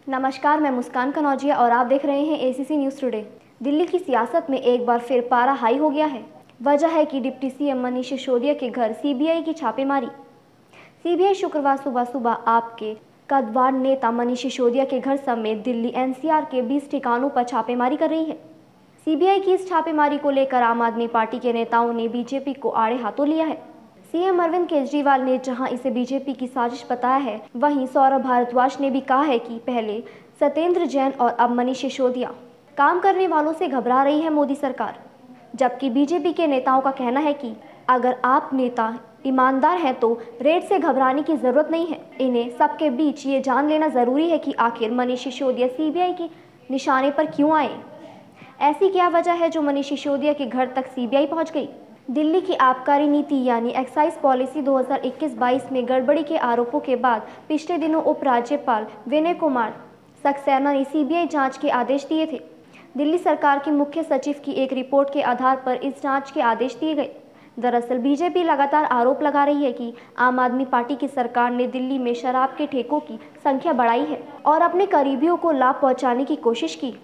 नमस्कार, मैं मुस्कान कनौजिया और आप देख रहे हैं एसीसी न्यूज़ टुडे। दिल्ली की सियासत में एक बार फिर पारा हाई हो गया है। वजह है कि डिप्टी सीएम मनीष सिसोदिया के घर सीबीआई की छापेमारी। सीबीआई शुक्रवार सुबह सुबह आपके कद्दावर नेता मनीष सिसोदिया के घर समेत दिल्ली एनसीआर के 20 ठिकानों पर छापेमारी कर रही है। सीबीआई की इस छापेमारी को लेकर आम आदमी पार्टी के नेताओं ने बीजेपी को आड़े हाथों लिया है। सीएम अरविंद केजरीवाल ने जहां इसे बीजेपी की साजिश बताया है, वहीं सौरभ भारद्वाज ने भी कहा है कि पहले सत्येंद्र जैन और अब मनीष सिसोदिया। काम करने वालों से घबरा रही है मोदी सरकार। जबकि बीजेपी के नेताओं का कहना है कि अगर आप नेता ईमानदार हैं तो रेड से घबराने की जरूरत नहीं है। इन्हें सबके बीच ये जान लेना जरूरी है कि आखिर मनीष सिसोदिया सीबीआई के निशाने पर क्यों आए। ऐसी क्या वजह है जो मनीष सिसोदिया के घर तक सीबीआई पहुंच गई। दिल्ली की आबकारी नीति यानी एक्साइज पॉलिसी 2021-22 में गड़बड़ी के आरोपों के बाद पिछले दिनों उपराज्यपाल विनय कुमार सक्सेना ने सीबीआई जांच के आदेश दिए थे। दिल्ली सरकार के मुख्य सचिव की एक रिपोर्ट के आधार पर इस जांच के आदेश दिए गए। दरअसल बीजेपी लगातार आरोप लगा रही है कि आम आदमी पार्टी की सरकार ने दिल्ली में शराब के ठेकों की संख्या बढ़ाई है और अपने करीबियों को लाभ पहुंचाने की कोशिश की।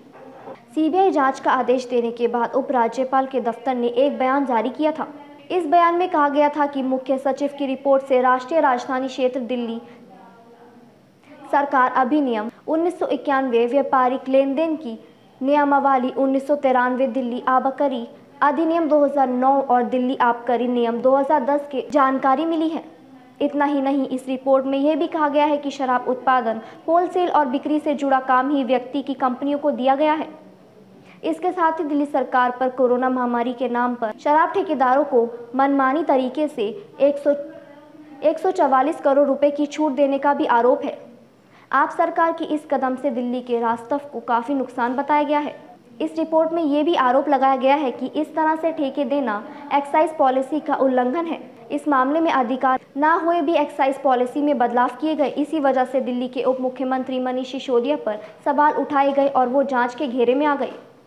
सीबीआई जांच का आदेश देने के बाद उपराज्यपाल के दफ्तर ने एक बयान जारी किया था। इस बयान में कहा गया था कि मुख्य सचिव की रिपोर्ट से राष्ट्रीय राजधानी क्षेत्र दिल्ली सरकार अधिनियम 1991, व्यापारिक लेन देन की नियमावली 1993, दिल्ली आबकारी अधिनियम 2009 और दिल्ली आबकारी नियम 2010 की जानकारी मिली है। इतना ही नहीं, इस रिपोर्ट में यह भी कहा गया है कि शराब उत्पादन, होलसेल और बिक्री से जुड़ा काम ही व्यक्ति की कंपनियों को दिया गया है। इसके साथ ही दिल्ली सरकार पर कोरोना महामारी के नाम पर शराब ठेकेदारों को मनमानी तरीके से 144 करोड़ रुपए की छूट देने का भी आरोप है। आप सरकार की इस कदम से दिल्ली के राजस्व को काफ़ी नुकसान बताया गया है। इस रिपोर्ट में ये भी आरोप लगाया गया है कि इस तरह से ठेके देना एक्साइज पॉलिसी का उल्लंघन है। इस मामले में अधिकार ना हुए भी एक्साइज पॉलिसी में बदलाव किए गए। इसी वजह से दिल्ली के उप मुख्यमंत्री मनीष सिसोदिया पर सवाल उठाए गए और वो जांच के घेरे में आ गए।